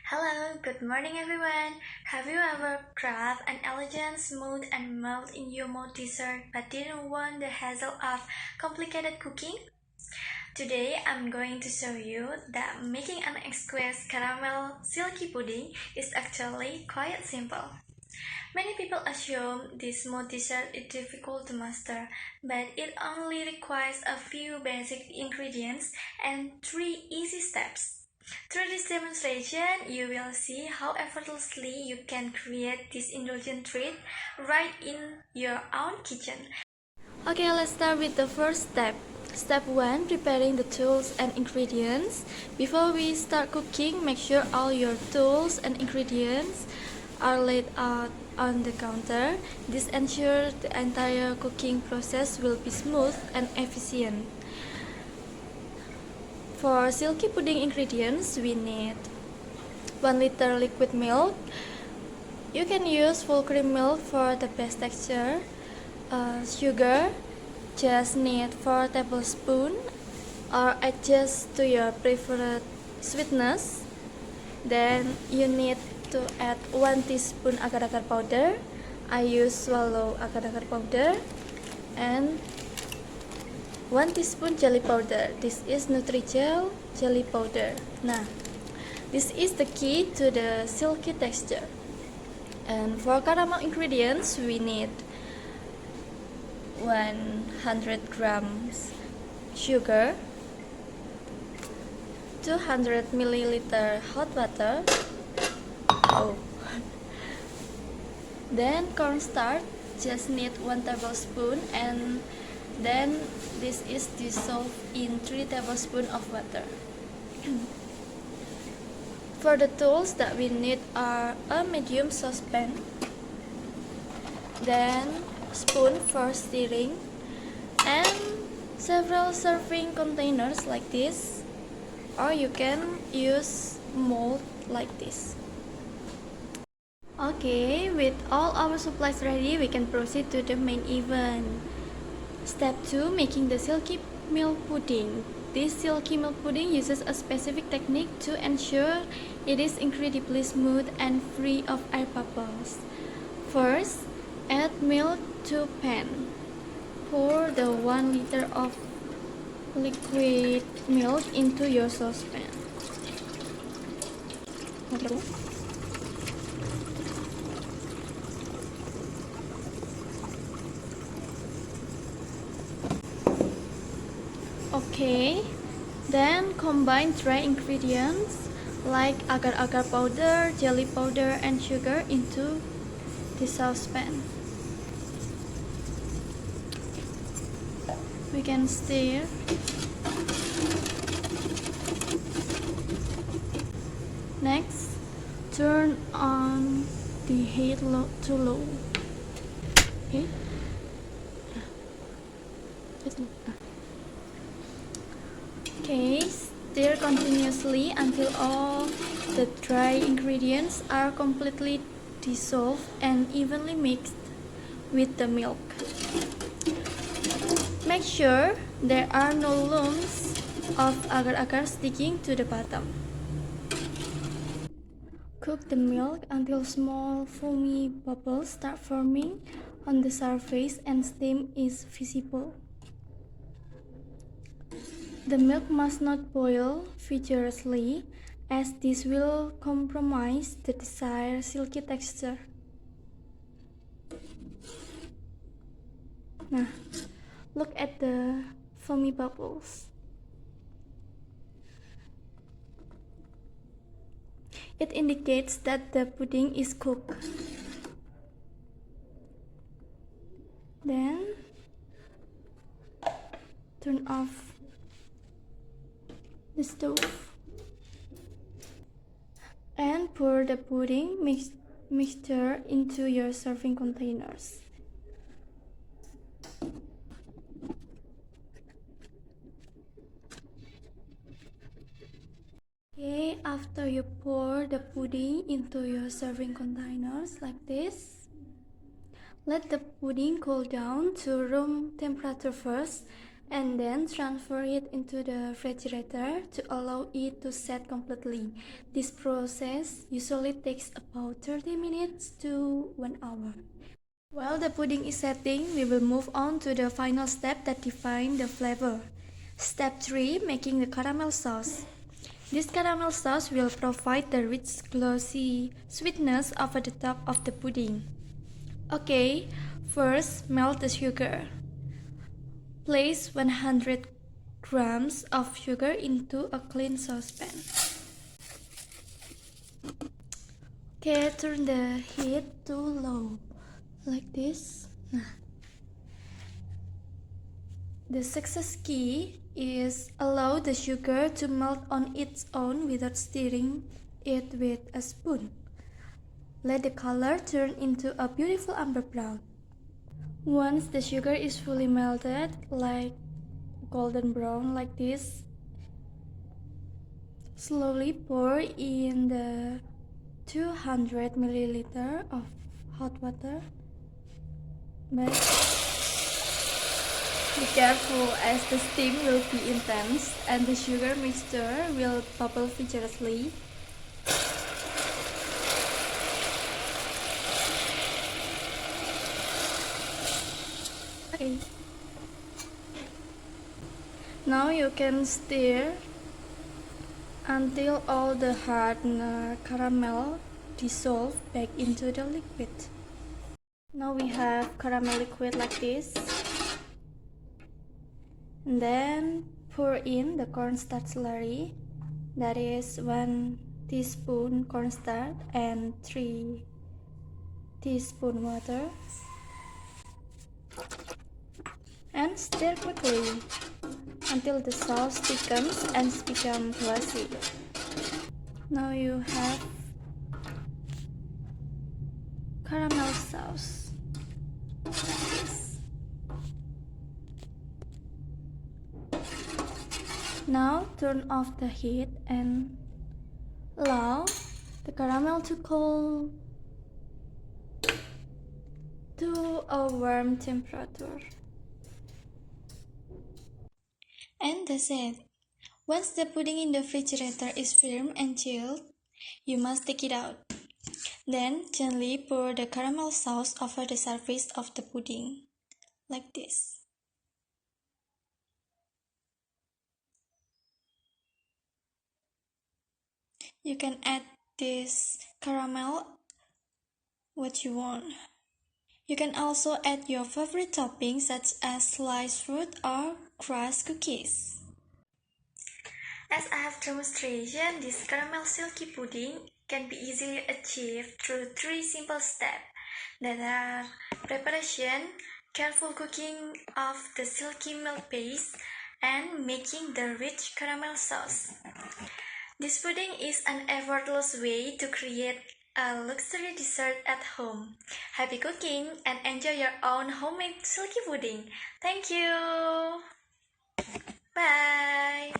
Hello, good morning everyone. Have you ever craved an elegant, smooth, and melt in your mouth dessert but didn't want the hassle of complicated cooking? Today I'm going to show you that making an exquisite caramel silky pudding is actually quite simple. Many people assume this smooth dessert is difficult to master, but it only requires a few basic ingredients and 3 easy steps. Through this demonstration, you will see how effortlessly you can create this indulgent treat right in your own kitchen. Okay, let's start with the first step. Step 1. Preparing the tools and ingredients. Before we start cooking, make sure all your tools and ingredients are laid out on the counter. This ensures the entire cooking process will be smooth and efficient. For silky pudding ingredients, we need 1 liter liquid milk. You can use full cream milk for the best texture. Sugar, just need 4 tablespoons or adjust to your preferred sweetness. Then you need to add 1 teaspoon agar-agar powder. I use swallow agar-agar powder and 1 teaspoon jelly powder. This is Nutri-Gel jelly powder. Nah, this is the key to the silky texture. And for caramel ingredients, we need 100 grams sugar, 200 milliliter hot water. Then cornstarch, just need 1 tablespoon, and then this is dissolved in 3 tablespoons of water. For the tools that we need are a medium saucepan, then spoon for stirring, and several serving containers like this, or you can use mold like this. Okay, with all our supplies ready, we can proceed to the main event. Step 2. Making the silky milk pudding. This silky milk pudding uses a specific technique to ensure it is incredibly smooth and free of air bubbles. First, add milk to pan. Pour the 1 liter of liquid milk into your saucepan. Okay, then combine dry ingredients like agar-agar powder, jelly powder, and sugar into the saucepan. We can stir. Next, turn on the heat to low. Okay. Okay, stir continuously until all the dry ingredients are completely dissolved and evenly mixed with the milk. Make sure there are no lumps of agar-agar sticking to the bottom. Cook the milk until small foamy bubbles start forming on the surface and steam is visible. The milk must not boil vigorously, as this will compromise the desired silky texture. Nah, look at the foamy bubbles. It indicates that the pudding is cooked. Then turn off the stove and pour the pudding mixture into your serving containers. Okay, after you pour the pudding into your serving containers like this, let the pudding cool down to room temperature first and then transfer it into the refrigerator to allow it to set completely. This process usually takes about 30 minutes to 1 hour. While the pudding is setting, we will move on to the final step that defines the flavor. Step 3. Making the caramel sauce. This caramel sauce will provide the rich, glossy sweetness over the top of the pudding. Okay, first melt the sugar. Place 100 grams of sugar into a clean saucepan. Okay, turn the heat to low, like this. The success key is allow the sugar to melt on its own without stirring it with a spoon. Let the color turn into a beautiful amber brown. Once the sugar is fully melted, like golden brown like this, slowly pour in the 200 milliliter of hot water. But be careful as the steam will be intense and the sugar mixture will bubble vigorously. Okay. Now you can stir until all the hard caramel dissolve back into the liquid. Now we have caramel liquid like this. And then pour in the cornstarch slurry, that is 1 teaspoon cornstarch and 3 teaspoon water, and stir quickly until the sauce thickens and becomes glossy. Now you have caramel sauce like this. Now turn off the heat and allow the caramel to cool to a warm temperature. And that's it. Once the pudding in the refrigerator is firm and chilled, you must take it out. Then gently pour the caramel sauce over the surface of the pudding, like this. You can add this caramel what you want. You can also add your favorite toppings such as sliced fruit or crushed cookies. As I have demonstration, this caramel silky pudding can be easily achieved through 3 simple steps that are preparation, careful cooking of the silky milk base, and making the rich caramel sauce. This pudding is an effortless way to create a luxury dessert at home. Happy cooking and enjoy your own homemade silky pudding. Thank you. Bye.